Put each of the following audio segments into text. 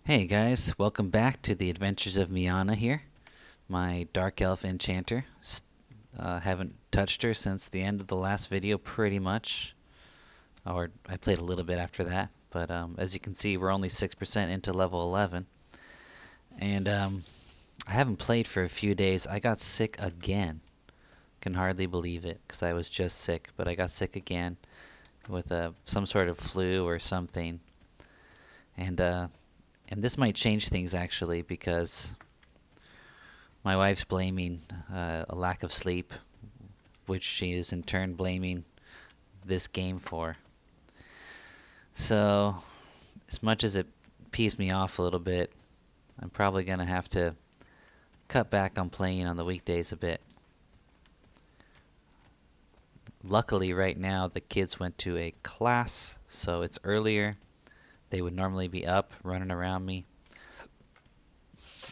Hey guys, welcome back to the adventures of Mianna here, my Dark Elf Enchanter. Haven't touched her since the end of the last video pretty much, or I played a little bit after that, but as you can see we're only 6% into level 11, and I haven't played for a few days. I got sick again. Can hardly believe it, because I was just sick, but I got sick again with some sort of flu or something, and this might change things actually, because my wife's blaming a lack of sleep, which she is in turn blaming this game for. So, as much as it pees me off a little bit, I'm probably going to have to cut back on playing on the weekdays a bit. Luckily, right now, the kids went to a class, so it's earlier. They would normally be up, running around me.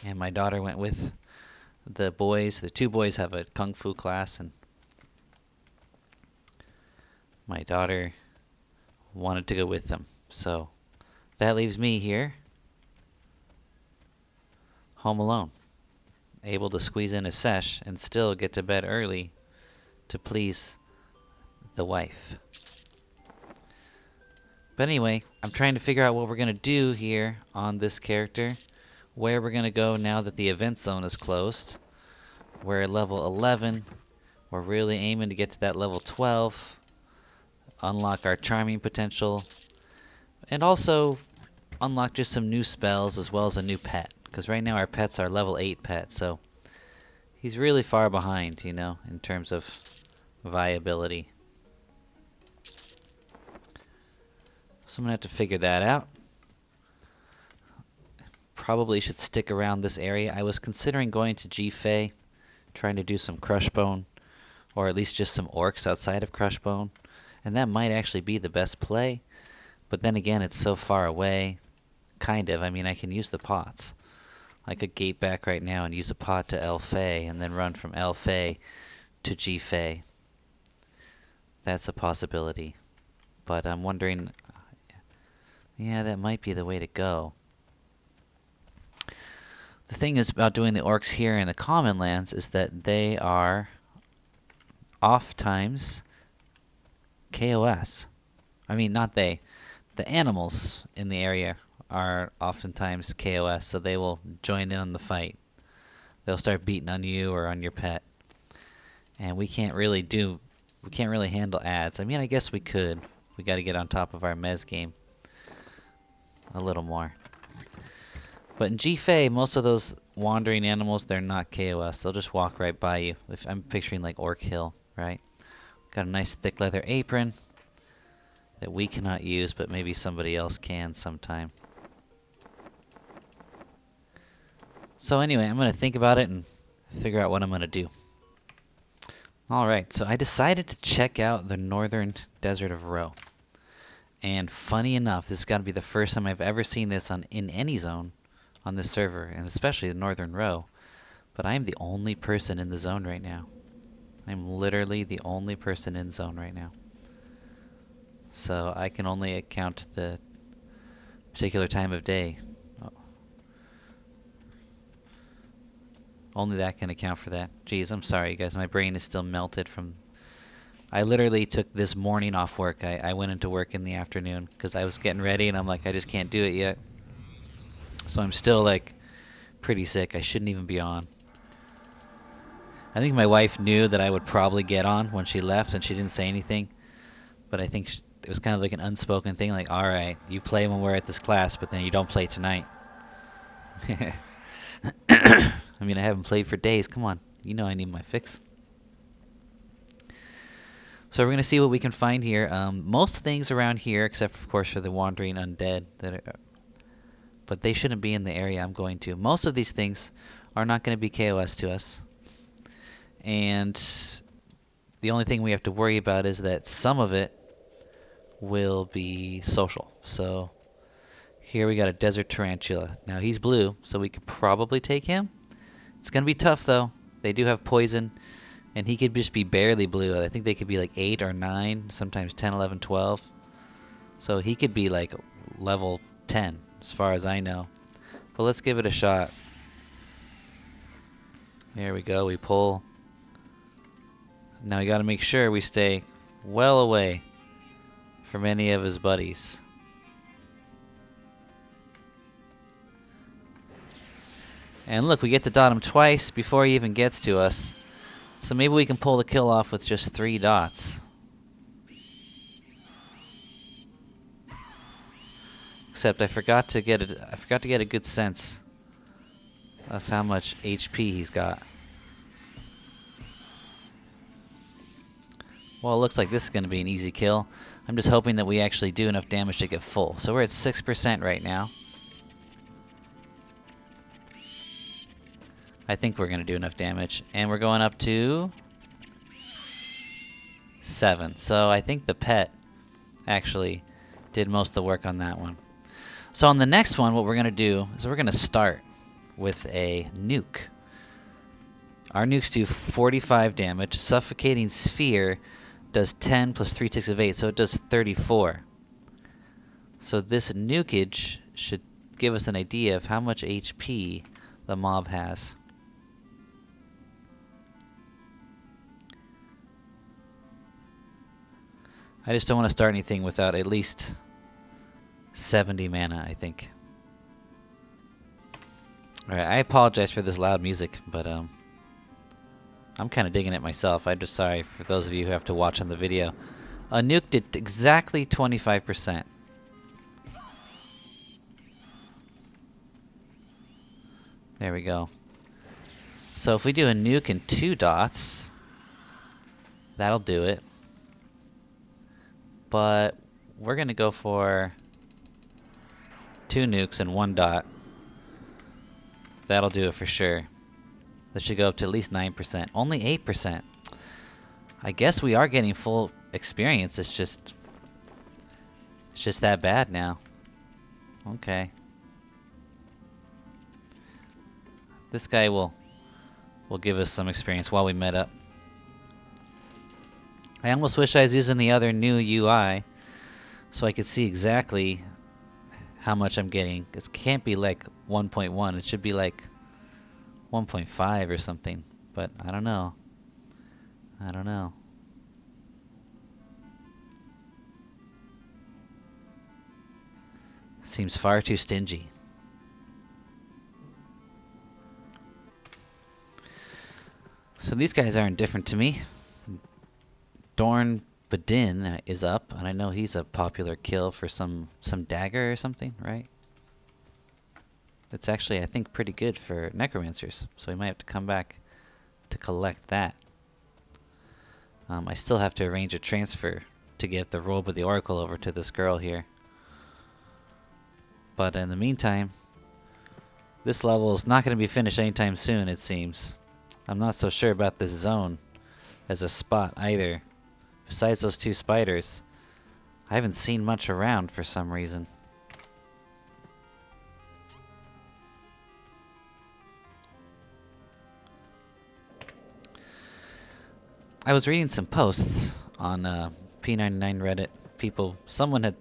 And my daughter went with the boys. The two boys have a kung fu class, and my daughter wanted to go with them. So that leaves me here, home alone, able to squeeze in a sesh and still get to bed early to please the wife. But anyway, I'm trying to figure out what we're going to do here on this character, where we're going to go now that the event zone is closed. We're at level 11. We're really aiming to get to that level 12, unlock our charming potential, and also unlock just some new spells as well as a new pet. Because right now our pet's our level 8 pet, so he's really far behind, you know, in terms of viability. So I'm going to have to figure that out. Probably should stick around this area. I was considering going to G-Fey, trying to do some Crushbone, or at least just some Orcs outside of Crushbone. And that might actually be the best play. But then again, it's so far away. Kind of. I mean, I can use the pots. I could gate back right now and use a pot to L-Fey, and then run from L-Fey to G-Fey. That's a possibility. But I'm wondering, yeah, that might be the way to go. The thing is about doing the Orcs here in the Commonlands is that they are oftentimes KOS. I mean, not they. The animals in the area are oftentimes KOS, so they will join in on the fight. They'll start beating on you or on your pet. And we can't really handle ads. I mean, I guess we could. We got to get on top of our mez game a little more. But in G-Fey, most of those wandering animals, they're not KOS. They'll just walk right by you. If I'm picturing like Orc Hill, right? Got a nice thick leather apron that we cannot use, but maybe somebody else can sometime. So anyway, I'm going to think about it and figure out what I'm going to do. Alright, so I decided to check out the northern desert of Ro. And funny enough, this has got to be the first time I've ever seen this in any zone on this server, and especially the northern Ro. But I am the only person in the zone right now. I'm literally the only person in zone right now. So I can only account the particular time of day. Only that can account for that. Geez, I'm sorry, guys. My brain is still melted from... I literally took this morning off work. I went into work in the afternoon because I was getting ready, and I'm like, I just can't do it yet. So I'm still, like, pretty sick. I shouldn't even be on. I think my wife knew that I would probably get on when she left, and she didn't say anything. But I think it was kind of like an unspoken thing, like, all right, you play when we're at this class, but then you don't play tonight. I mean, I haven't played for days. Come on. You know I need my fix. So we're going to see what we can find here. Most things around here, except of course for the wandering undead, but they shouldn't be in the area I'm going to. Most of these things are not going to be KOS to us. And the only thing we have to worry about is that some of it will be social. So here we got a desert tarantula. Now he's blue, so we could probably take him. It's going to be tough, though. They do have poison, and he could just be barely blue. I think they could be like 8 or 9, sometimes 10, 11, 12. So he could be like level 10, as far as I know. But let's give it a shot. Here we go, we pull. Now we gotta make sure we stay well away from any of his buddies. And look, we get to dot him twice before he even gets to us. So maybe we can pull the kill off with just 3 dots. Except I forgot to get a good sense of how much HP he's got. Well, it looks like this is going to be an easy kill. I'm just hoping that we actually do enough damage to get full. So we're at 6% right now. I think we're going to do enough damage. And we're going up to 7. So I think the pet actually did most of the work on that one. So on the next one, what we're going to do is we're going to start with a nuke. Our nukes do 45 damage. Suffocating Sphere does 10 plus 3 ticks of 8, so it does 34. So this nukage should give us an idea of how much HP the mob has. I just don't want to start anything without at least 70 mana, I think. Alright, I apologize for this loud music, but I'm kind of digging it myself. I'm just sorry for those of you who have to watch on the video. A nuke did exactly 25%. There we go. So if we do a nuke and 2 dots, that'll do it. But we're going to go for 2 nukes and 1 dot. That'll do it for sure. That should go up to at least 9%. Only 8%. I guess we are getting full experience. It's just that bad now. Okay. This guy will give us some experience while we met up. I almost wish I was using the other new UI so I could see exactly how much I'm getting. It can't be like 1.1. It should be like 1.5 or something. But I don't know. I don't know. Seems far too stingy. So these guys aren't different to me. Dorn Badin is up, and I know he's a popular kill for some dagger or something, right? It's actually, I think, pretty good for necromancers, so we might have to come back to collect that. I still have to arrange a transfer to get the robe of the oracle over to this girl here. But in the meantime, this level is not going to be finished anytime soon, it seems. I'm not so sure about this zone as a spot either. Besides those 2 spiders, I haven't seen much around for some reason. I was reading some posts on P99 Reddit. Someone had,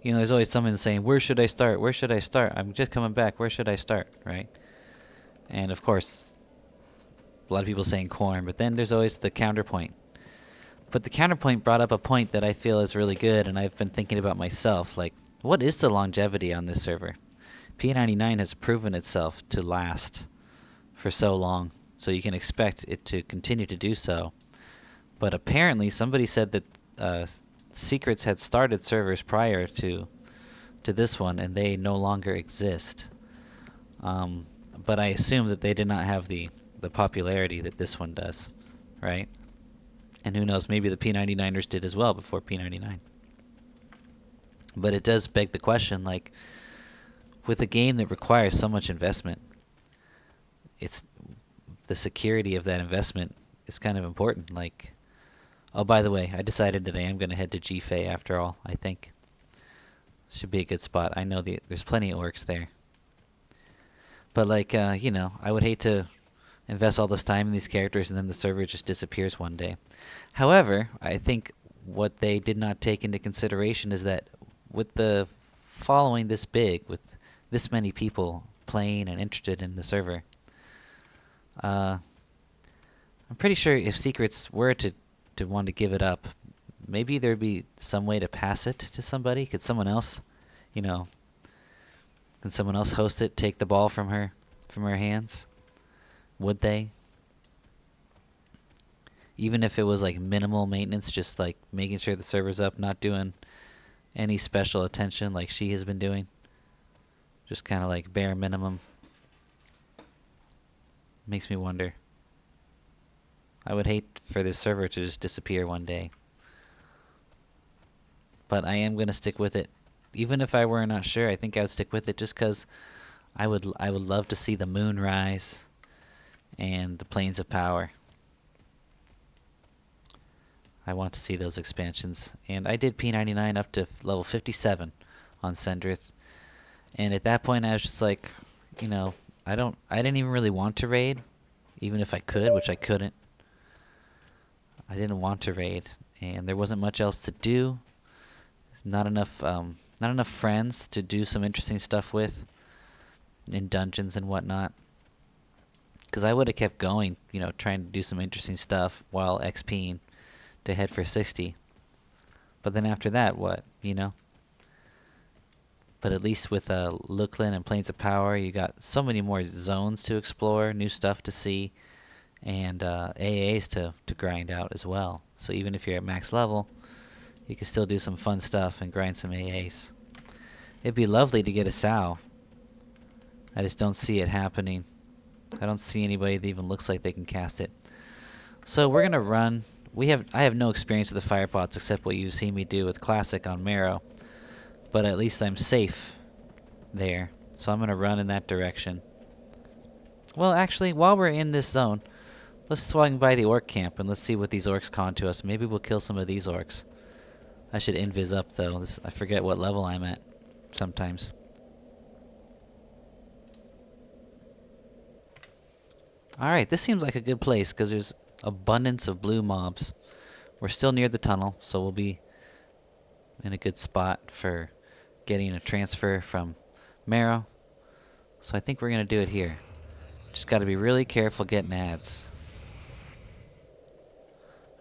there's always someone saying, where should I start? Where should I start? I'm just coming back. Where should I start? Right? And of course, a lot of people saying Quarm, but then there's always the counterpoint. But the counterpoint brought up a point that I feel is really good, and I've been thinking about myself. Like, what is the longevity on this server? P99 has proven itself to last for so long, so you can expect it to continue to do so. But apparently, somebody said that Secrets had started servers prior to this one, and they no longer exist. But I assume that they did not have the popularity that this one does, right? And who knows, maybe the P99ers did as well before P99. But it does beg the question, like, with a game that requires so much investment, it's the security of that investment is kind of important. Like, oh, by the way, I decided that I am going to head to GFA after all, I think. Should be a good spot. I know there's plenty of orcs there. But, like, I would hate to invest all this time in these characters and then the server just disappears one day. However, I think what they did not take into consideration is that with the following this big, with this many people playing and interested in the server. I'm pretty sure if Secrets were to want to give it up, maybe there'd be some way to pass it to somebody. Could someone else, you know, can someone else host it, take the ball from her hands? Would they? Even if it was like minimal maintenance, just like making sure the server's up, not doing any special attention like she has been doing. Just kind of like bare minimum. Makes me wonder. I would hate for this server to just disappear one day. But I am going to stick with it. Even if I were not sure, I think I would stick with it just because I would love to see the moon rise and the plains of power. I want to see those expansions. And I did P99 up to level 57 on Sendrith. And at that point I was just like, you know, I didn't even really want to raid, even if I could, which I couldn't. I didn't want to raid, and there wasn't much else to do. Not enough friends to do some interesting stuff with in dungeons and whatnot. Because I would have kept going, you know, trying to do some interesting stuff while XPing to head for 60. But then after that, what, you know? But at least with Looklin and Plains of Power, you got so many more zones to explore, new stuff to see, and AAs to grind out as well. So even if you're at max level, you can still do some fun stuff and grind some AAs. It'd be lovely to get a Sow. I just don't see it happening. I don't see anybody that even looks like they can cast it. So we're gonna run. I have no experience with the fire pots except what you've seen me do with Classic on Marrow. But at least I'm safe there. So I'm gonna run in that direction. Well, actually, while we're in this zone, let's swing by the orc camp and let's see what these orcs con to us. Maybe we'll kill some of these orcs. I should invis up though. I forget what level I'm at sometimes. Alright, this seems like a good place because there's abundance of blue mobs. We're still near the tunnel, so we'll be in a good spot for getting a transfer from Marrow. So I think we're going to do it here. Just got to be really careful getting ads.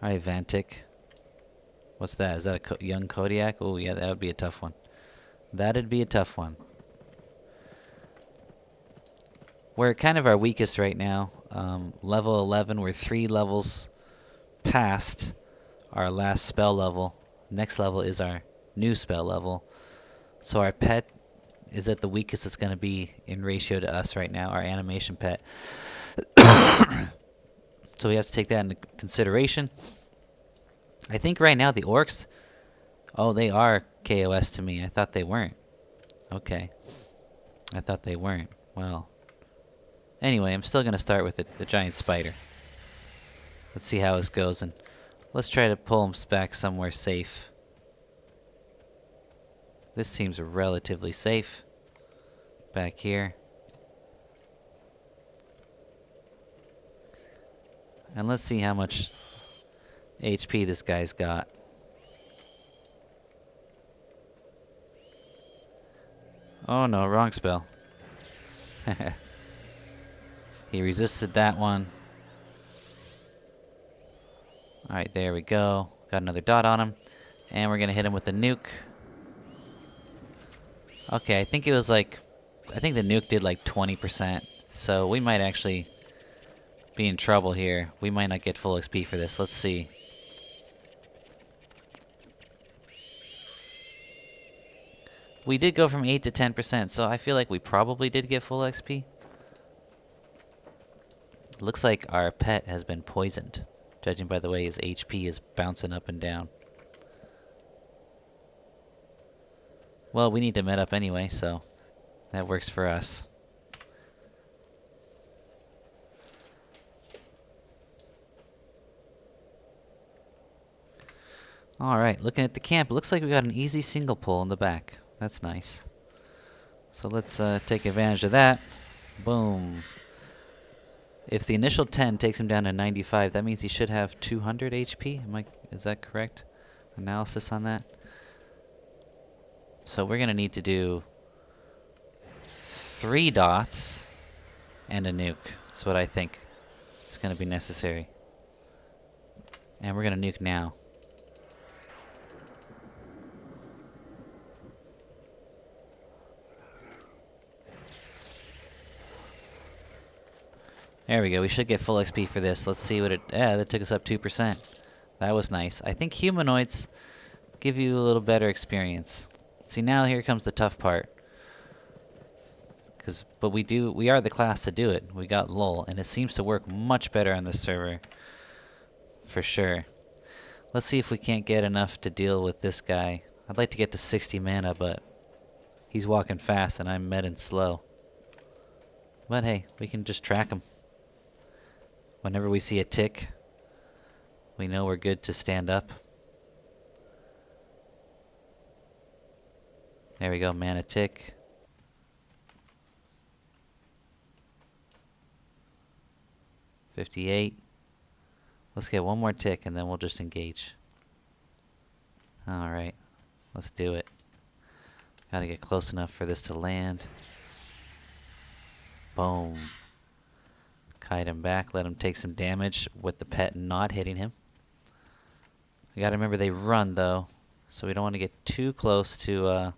Alright, Vantik. What's that? Is that a young Kodiak? Oh, yeah, that would be a tough one. That'd be a tough one. We're kind of our weakest right now. Level 11, we're 3 levels past our last spell level. Next level is our new spell level. So our pet is at the weakest it's going to be in ratio to us right now, our animation pet. So we have to take that into consideration. I think right now the orcs, oh, they are KOS to me. I thought they weren't. Okay. I thought they weren't. Well. Anyway, I'm still going to start with the giant spider. Let's see how this goes, and let's try to pull him back somewhere safe. This seems relatively safe. Back here. And let's see how much HP this guy's got. Oh no, wrong spell. He resisted that one. Alright, there we go. Got another dot on him. And we're going to hit him with the nuke. Okay, I think the nuke did like 20%. So we might actually be in trouble here. We might not get full XP for this. Let's see. We did go from 8 to 10%, so I feel like we probably did get full XP. Looks like our pet has been poisoned, judging by the way his HP is bouncing up and down. Well, we need to med up anyway, so that works for us. Alright, looking at the camp, it looks like we got an easy single pull in the back. That's nice. So let's take advantage of that. Boom. If the initial 10 takes him down to 95, that means he should have 200 HP. Is that correct? Analysis on that? So we're going to need to do 3 dots and a nuke. That's what I think is going to be necessary. And we're going to nuke now. There we go. We should get full XP for this. Let's see what it... Yeah, that took us up 2%. That was nice. I think humanoids give you a little better experience. See, now here comes the tough part. But we are the class to do it. We got LOL, and it seems to work much better on this server. For sure. Let's see if we can't get enough to deal with this guy. I'd like to get to 60 mana, but he's walking fast and I'm medding slow. But hey, we can just track him. Whenever we see a tick, we know we're good to stand up. There we go, mana tick. $58. Let's get one more tick and then we'll just engage. Alright, let's do it. Gotta get close enough for this to land. Boom. Kite him back, let him take some damage with the pet not hitting him. We gotta remember they run though, so we don't want to get too close to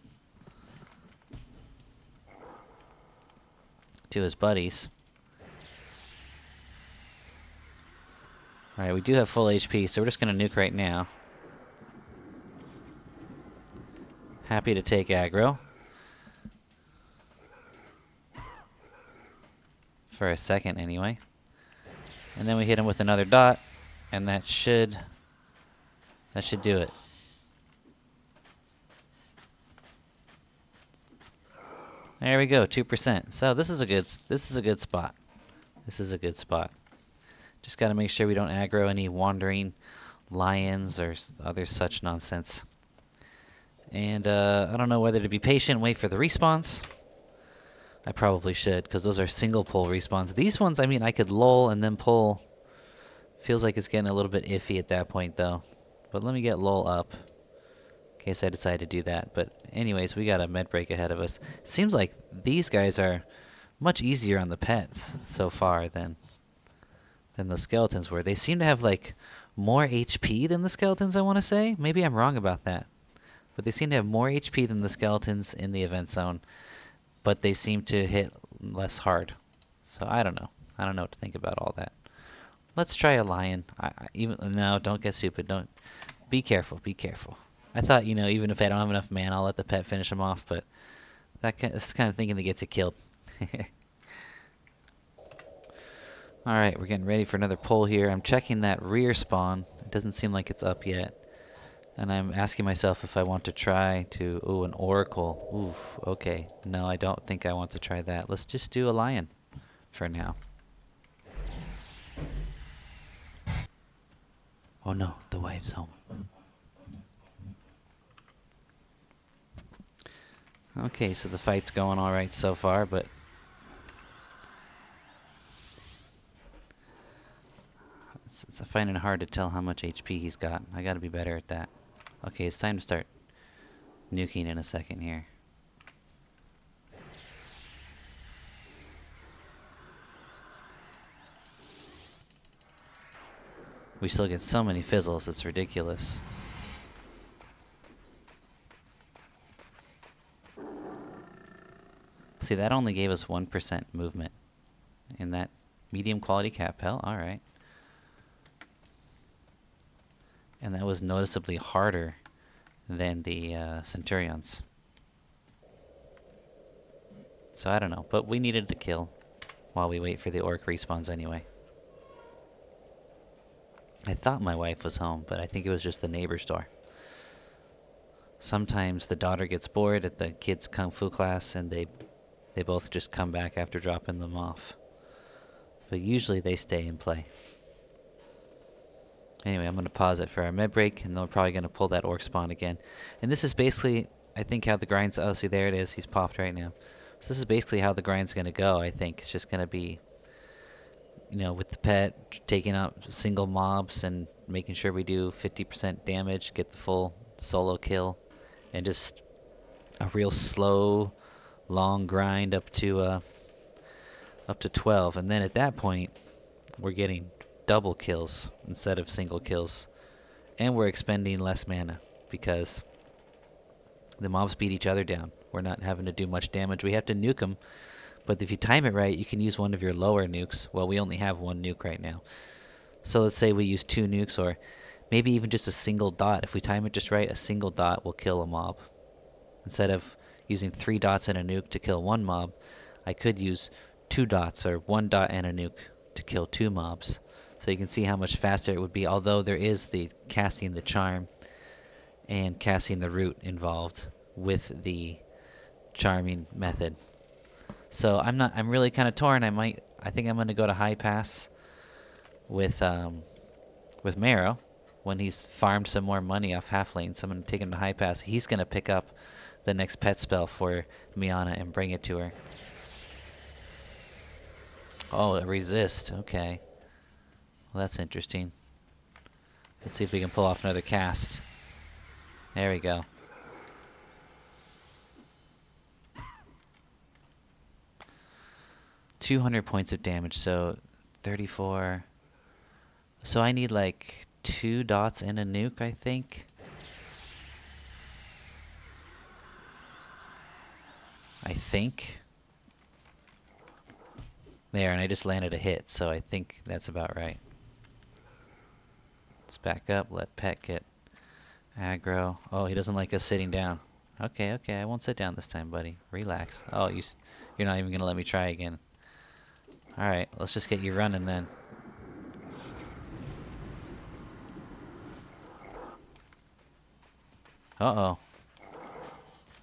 his buddies. Alright, we do have full HP, so we're just gonna nuke right now. Happy to take aggro. For a second anyway. And then we hit him with another dot, and that should do it. There we go, 2%. So this is a good spot. This is a good spot. Just got to make sure we don't aggro any wandering lions or other such nonsense. And I don't know whether to be patient, wait for the respawns. I probably should, because those are single pull respawns. These ones, I mean, I could lull and then pull. Feels like it's getting a little bit iffy at that point, though. But let me get lull up, in case I decide to do that. But anyways, we got a med break ahead of us. Seems like these guys are much easier on the pets so far than the skeletons were. They seem to have, like, more HP than the skeletons, I want to say. Maybe I'm wrong about that. But they seem to have more HP than the skeletons in the event zone. But they seem to hit less hard. So I don't know. I don't know what to think about all that. Let's try a lion. No, don't get stupid. Don't. Be careful. Be careful. I thought, you know, even if I don't have enough mana, I'll let the pet finish him off. But that's the kind of thinking that gets you killed. Alright, we're getting ready for another pull here. I'm checking that rear spawn. It doesn't seem like it's up yet. And I'm asking myself if I want to try to... Ooh, an oracle. Oof, okay. No, I don't think I want to try that. Let's just do a lion for now. Oh no, the wife's home. Okay, so the fight's going alright so far, but... It's finding it hard to tell how much HP he's got. I gotta be better at that. Okay, it's time to start nuking in a second here. We still get so many fizzles, it's ridiculous. See, that only gave us 1% movement in that medium quality cat pelt. Alright. And that was noticeably harder than the Centurions. So I don't know, but we needed to kill while we wait for the orc respawns anyway. I thought my wife was home, but I think it was just the neighbor's door. Sometimes the daughter gets bored at the kids' kung fu class and they both just come back after dropping them off. But usually they stay and play. Anyway, I'm going to pause it for our med break, and then we're probably going to pull that orc spawn again. And this is basically, I think, how the grind's... Oh, see, there it is. He's popped right now. So this is basically how the grind's going to go, I think. It's just going to be, you know, with the pet, taking out single mobs and making sure we do 50% damage, get the full solo kill, and just a real slow, long grind up to 12, and then at that point we're getting double kills instead of single kills, and we're expending less mana because the mobs beat each other down. We're not having to do much damage. We have to nuke them, but if you time it right, you can use one of your lower nukes. Well, we only have one nuke right now. So let's say we use 2 nukes, or maybe even just a single dot. If we time it just right, a single dot will kill a mob. Instead of using 3 dots and a nuke to kill one mob, I could use 2 dots or 1 dot and a nuke to kill 2 mobs. So you can see how much faster it would be, although there is the casting the charm and casting the root involved with the charming method. So I'm really kind of torn. I think I'm going to go to high pass with Marrow when he's farmed some more money off halflane. So I'm going to take him to high pass. He's going to pick up the next pet spell for Mianna and bring it to her. Oh, a resist. Okay. Well, that's interesting. Let's see if we can pull off another cast. There we go. $200 points of damage, so 34. So I need like 2 dots and a nuke, I think. There, and I just landed a hit, so I think that's about right. Let's back up, let Pet get aggro. Oh, he doesn't like us sitting down. Okay, I won't sit down this time, buddy. Relax. Oh, you're not even going to let me try again. Alright, let's just get you running then. Uh-oh.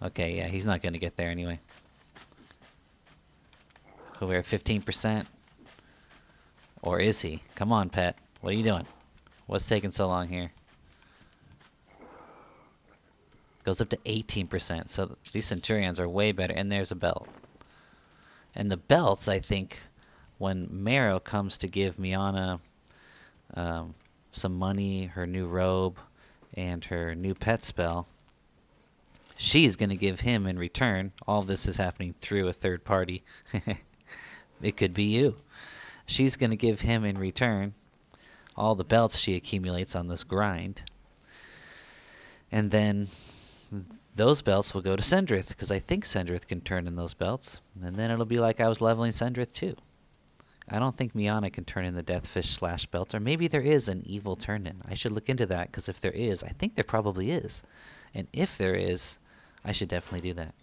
Okay, yeah, he's not going to get there anyway. So we're at 15%. Or is he? Come on, Pet. What are you doing? What's taking so long here? Goes up to 18%. So these Centurions are way better. And there's a belt. And the belts, I think, when Marrow comes to give Mianna some money, her new robe, and her new pet spell, she's going to give him in return. All this is happening through a third party. It could be you. She's going to give him in return all the belts she accumulates on this grind. And then those belts will go to Sendrith, because I think Sendrith can turn in those belts. And then it'll be like I was leveling Sendrith too. I don't think Mianna can turn in the Deathfist / belts, or maybe there is an evil turn-in. I should look into that, because if there is, I think there probably is. And if there is, I should definitely do that.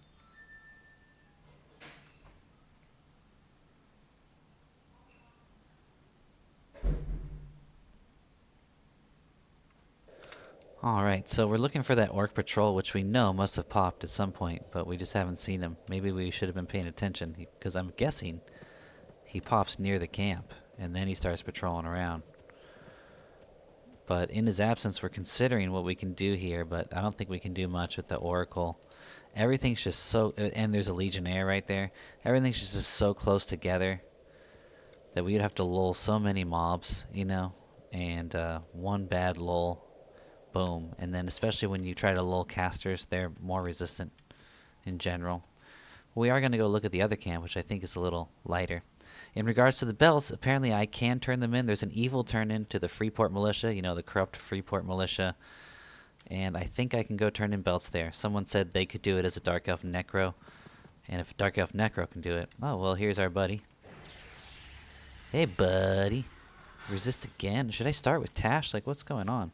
Alright, so we're looking for that Orc patrol, which we know must have popped at some point, but we just haven't seen him. Maybe we should have been paying attention, because I'm guessing he pops near the camp, and then he starts patrolling around. But in his absence, we're considering what we can do here, but I don't think we can do much with the Oracle. Everything's just so... and there's a Legionnaire right there. Everything's just so close together that we'd have to lull so many mobs, you know? And one bad lull, boom. And then especially when you try to lull casters, they're more resistant in general. We are going to go look at the other camp, which I think is a little lighter. In regards to the belts, apparently I can turn them in. There's an evil turn-in to the Freeport Militia, you know, the corrupt Freeport Militia. And I think I can go turn in belts there. Someone said they could do it as a Dark Elf Necro. And if Dark Elf Necro can do it, oh, well, here's our buddy. Hey, buddy. Resist again? Should I start with Tash? Like, what's going on?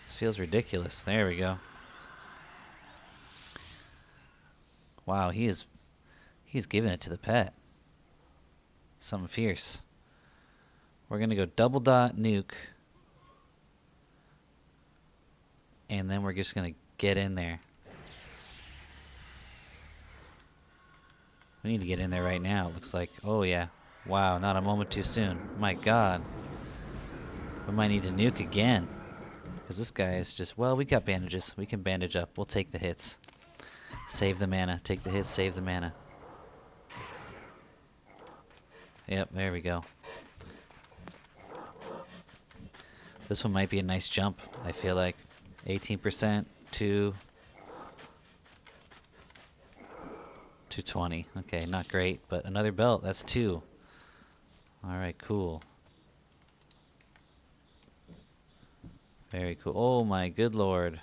This feels ridiculous. There we go. Wow, he's giving it to the pet. Something fierce. We're going to go double dot nuke. And then we're just going to get in there. We need to get in there right now, it looks like. Oh, yeah. Wow, not a moment too soon. My God. We might need to nuke again. Because this guy is just... well, we got bandages. We can bandage up. We'll take the hits. Save the mana. Take the hits, save the mana. Yep, there we go. This one might be a nice jump, I feel like. 18% to 220. Okay, not great, but another belt. That's 2. All right, cool. Very cool. Oh my good lord.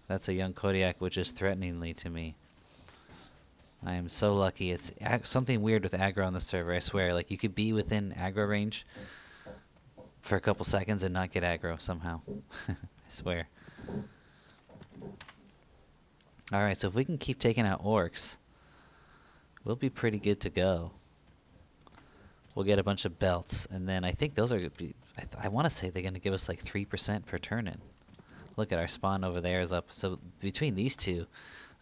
That's a young Kodiak, which is threateningly to me. I am so lucky. It's something weird with aggro on the server, I swear. Like, you could be within aggro range for a couple seconds and not get aggro somehow. I swear. Alright, so if we can keep taking out orcs, we'll be pretty good to go. We'll get a bunch of belts, and then I think those are going to be... I want to say they're going to give us like 3% per turn-in. Look at our spawn over there is up. So between these two,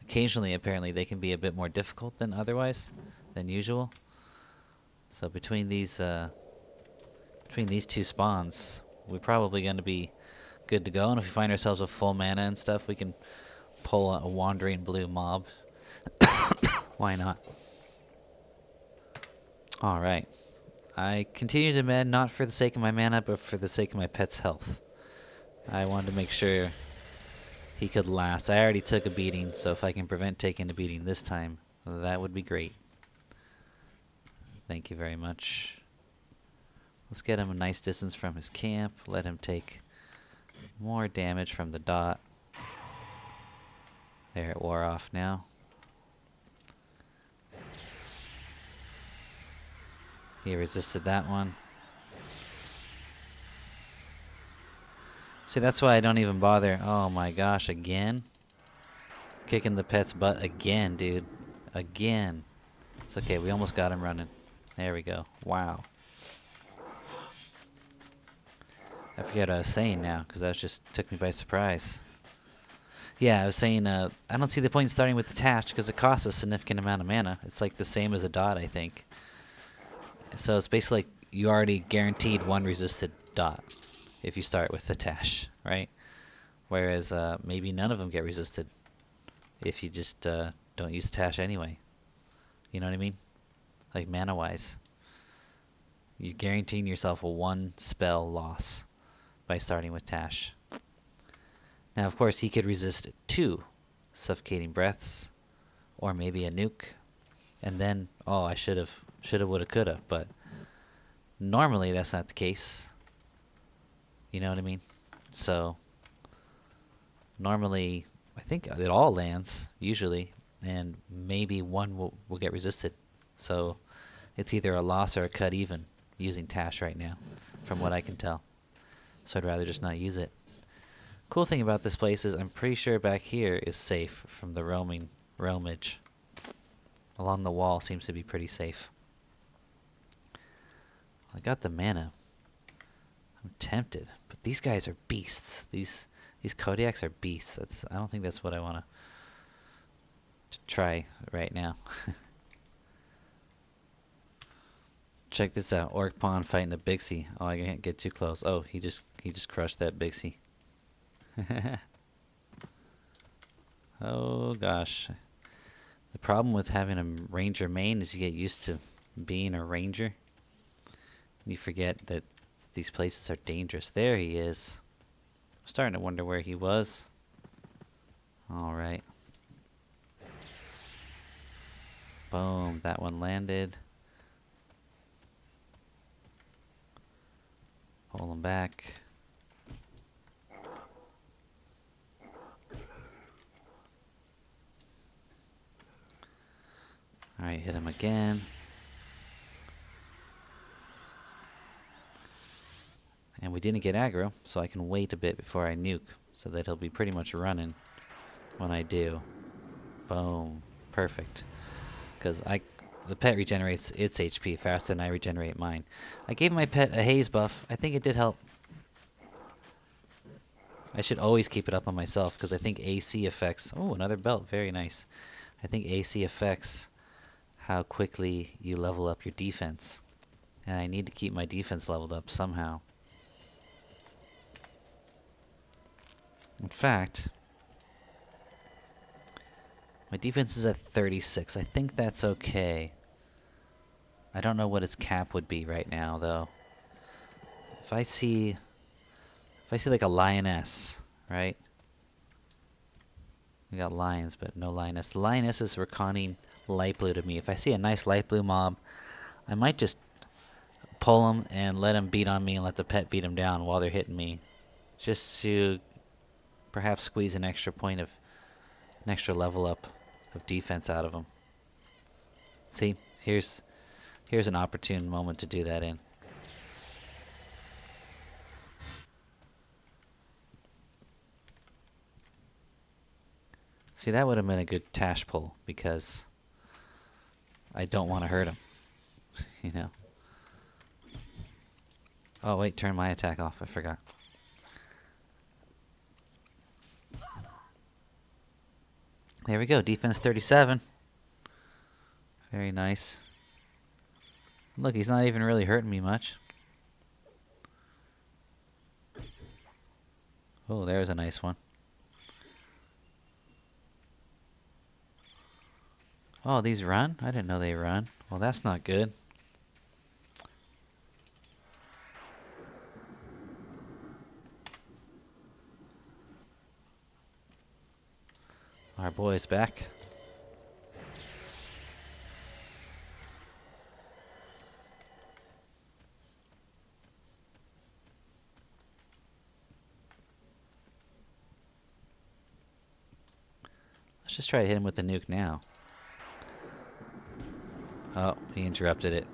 occasionally apparently they can be a bit more difficult than usual. So between these two spawns, we're probably going to be good to go. And if we find ourselves with full mana and stuff, we can pull a wandering blue mob. Why not? Alright. I continue to med not for the sake of my mana, but for the sake of my pet's health. I wanted to make sure he could last. I already took a beating, so if I can prevent taking a beating this time, that would be great. Thank you very much. Let's get him a nice distance from his camp. Let him take more damage from the dot. There, it wore off now. He resisted that one. See, that's why I don't even bother. Oh my gosh, again? Kicking the pet's butt again, dude. Again. It's okay, we almost got him running. There we go. Wow. I forget what I was saying now, because that just took me by surprise. Yeah, I was saying, I don't see the point in starting with detached, because it costs a significant amount of mana. It's like the same as a dot, I think. So it's basically like you already guaranteed one resisted dot if you start with detach, right? Whereas maybe none of them get resisted if you just don't use detach anyway. You know what I mean? Like mana-wise. You're guaranteeing yourself a 1 spell loss by starting with Tash. Now, of course, he could resist 2 suffocating breaths, or maybe a nuke, and then, oh, I shoulda, woulda, coulda, but normally that's not the case. You know what I mean? So, normally, I think it all lands, usually, and maybe 1 will get resisted. So, it's either a loss or a cut even using Tash right now, from what I can tell. So I'd rather just not use it. Cool thing about this place is I'm pretty sure back here is safe from the roamage. Along the wall seems to be pretty safe. I got the mana. I'm tempted, but these guys are beasts. These Kodiaks are beasts. I don't think that's what I want to try right now. Check this out. Orc Pawn fighting a Bixie. Oh, I can't get too close. Oh, he just crushed that Bixie. Oh gosh. The problem with having a ranger main is you get used to being a ranger. You forget that these places are dangerous. There he is. I'm starting to wonder where he was. Alright. Boom. That one landed. Pull him back. Alright, hit him again. And we didn't get aggro, so I can wait a bit before I nuke, so that he'll be pretty much running when I do. Boom. Perfect. Because the pet regenerates its HP faster than I regenerate mine. I gave my pet a haze buff. I think it did help. I should always keep it up on myself, because I think AC affects... Oh, another belt. Very nice. I think AC affects how quickly you level up your defense. And I need to keep my defense leveled up somehow. In fact, my defense is at 36. I think that's okay. I don't know what its cap would be right now, though. If I see like a lioness, right? We got lions, but no lioness. The lionesses were conning light blue to me. If I see a nice light blue mob, I might just pull them and let them beat on me and let the pet beat them down while they're hitting me. Just to perhaps squeeze an extra level up of defense out of them. See, here's an opportune moment to do that in. See, that would have been a good Tash pull because I don't want to hurt him, you know. Oh wait, turn my attack off, I forgot. There we go, defense 37. Very nice. Look, he's not even really hurting me much. Oh, there's a nice one. Oh, these run? I didn't know they run. Well, that's not good. Our boy's back. Let's just try to hit him with the nuke now. Oh, he interrupted it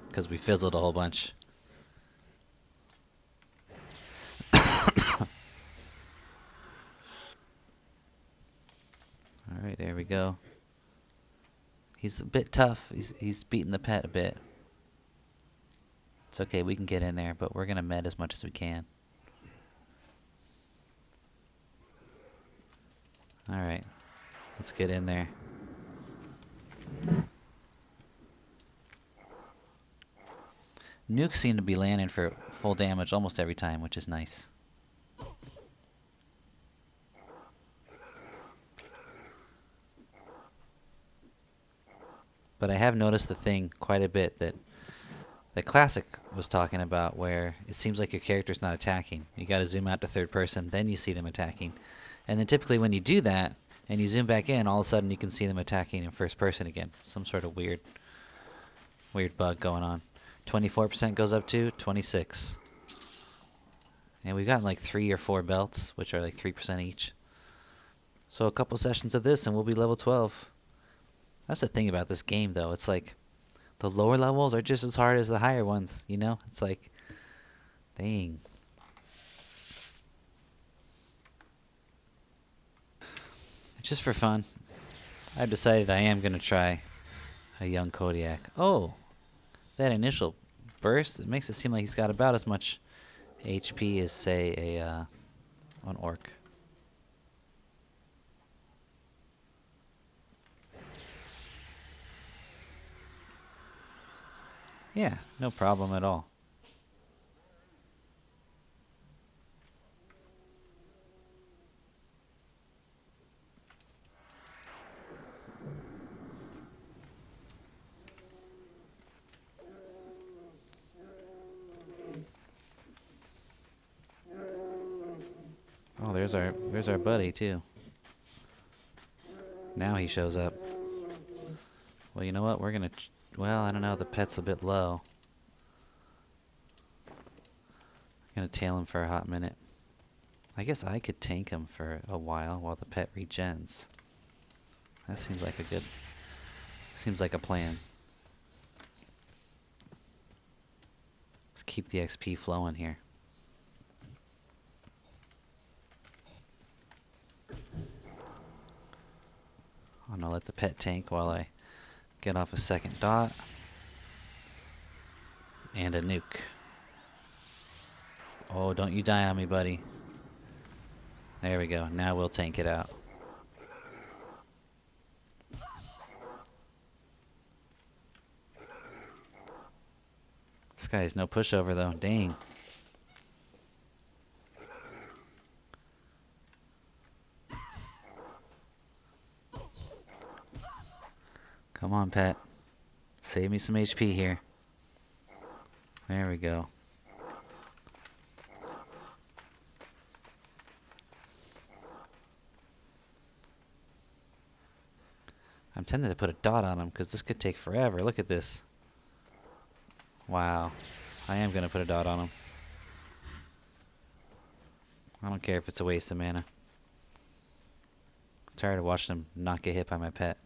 because we fizzled a whole bunch. Alright, there we go. He's a bit tough. He's beating the pet a bit. It's okay, we can get in there, but we're going to med as much as we can. Alright, let's get in there. Nukes seem to be landing for full damage almost every time, which is nice. But I have noticed the thing quite a bit that Classic was talking about, where it seems like your character's not attacking. You gotta zoom out to third person, then you see them attacking. And then typically when you do that, and you zoom back in, all of a sudden you can see them attacking in first person again. Some sort of weird bug going on. 24% goes up to 26. And we've gotten like 3 or 4 belts, which are like 3% each. So a couple sessions of this and we'll be level 12. That's the thing about this game, though. It's like the lower levels are just as hard as the higher ones, you know? It's like, dang. Just for fun, I've decided I am going to try a young Kodiak. Oh, that initial burst, it makes it seem like he's got about as much HP as, say, an Orc. Yeah, no problem at all. Oh, there's our buddy too. Now he shows up. Well, you know what? We're gonna. Well, I don't know. The pet's a bit low. Gonna tail him for a hot minute. I guess I could tank him for a while the pet regens. That seems like a good. Seems like a plan. Let's keep the XP flowing here. I'm gonna let the pet tank while I get off a second dot. And a nuke. Oh, don't you die on me, buddy. There we go. Now we'll tank it out. This guy is no pushover, though. Dang. Come on, pet. Save me some HP here. There we go. I'm tempted to put a dot on him because this could take forever. Look at this. Wow. I am going to put a dot on him. I don't care if it's a waste of mana. I'm tired of watching him not get hit by my pet.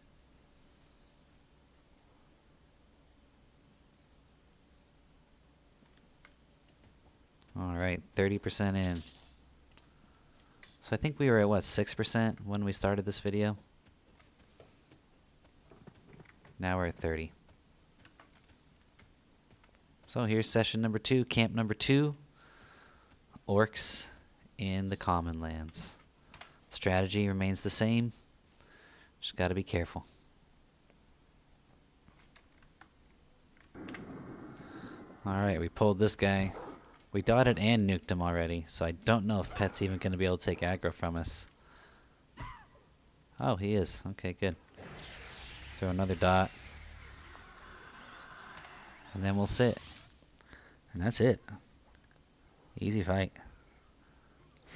Alright, 30% in. So I think we were at what, 6% when we started this video? Now we're at 30. So here's session number 2, camp number 2. Orcs in the Commonlands. Strategy remains the same. Just gotta be careful. Alright, we pulled this guy. We dotted and nuked him already, so I don't know if Pet's even going to be able to take aggro from us. Oh, he is. Okay, good. Throw another dot. And then we'll sit. And that's it. Easy fight.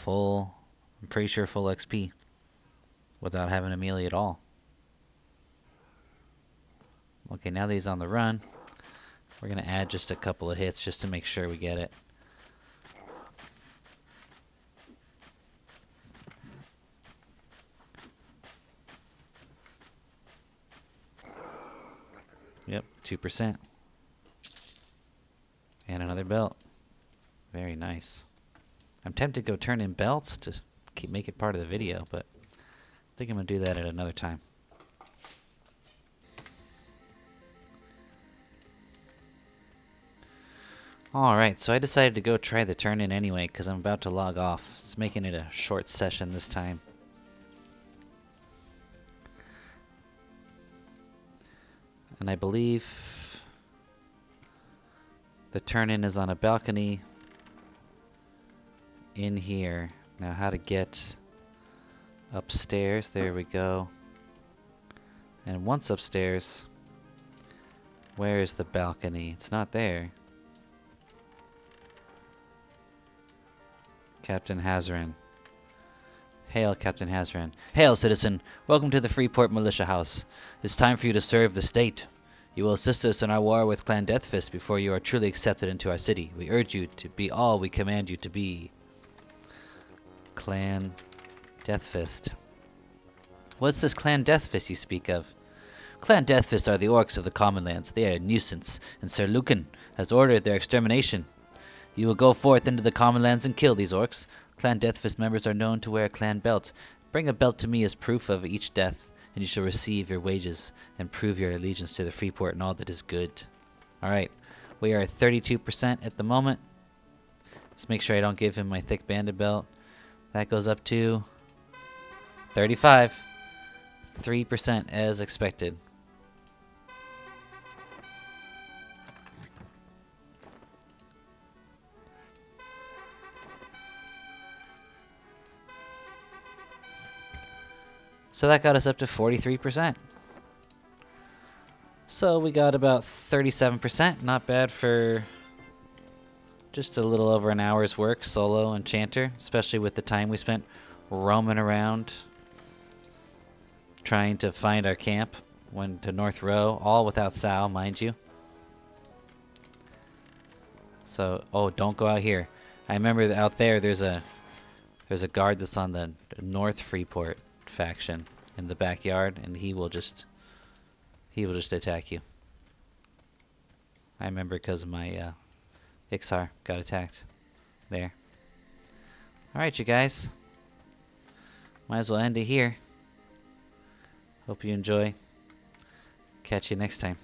I'm pretty sure full XP. Without having a melee at all. Okay, now that he's on the run, we're going to add just a couple of hits just to make sure we get it. Yep, 2%. And another belt. Very nice. I'm tempted to go turn in belts to make it part of the video, but I think I'm going to do that at another time. Alright, so I decided to go try the turn in anyway because I'm about to log off. It's making it a short session this time. And I believe the turn-in is on a balcony in here. Now how to get upstairs. There we go. And once upstairs, where is the balcony? It's not there. Captain Hazran. Hail, Captain Hazran. Hail, citizen. Welcome to the Freeport Militia House. It's time for you to serve the state. You will assist us in our war with Clan Deathfist before you are truly accepted into our city. We urge you to be all we command you to be. Clan Deathfist. What's this Clan Deathfist you speak of? Clan Deathfist are the Orcs of the Commonlands. They are a nuisance, and Sir Lucan has ordered their extermination. You will go forth into the Commonlands and kill these Orcs. Clan Deathfist members are known to wear a clan belt. Bring a belt to me as proof of each death, and you shall receive your wages and prove your allegiance to the Freeport and all that is good. Alright, we are at 32% at the moment. Let's make sure I don't give him my thick banded belt. That goes up to 35. 3% as expected. So that got us up to 43%. So we got about 37%. Not bad for just a little over an hour's work solo enchanter, especially with the time we spent roaming around trying to find our camp. Went to North Row, all without Sal, mind you. So, oh, don't go out here. I remember that out there there's a guard that's on the North Freeport faction in the backyard, and he will just attack you. I remember because of my Ixar got attacked there. Alright, you guys. Might as well end it here. Hope you enjoy. Catch you next time.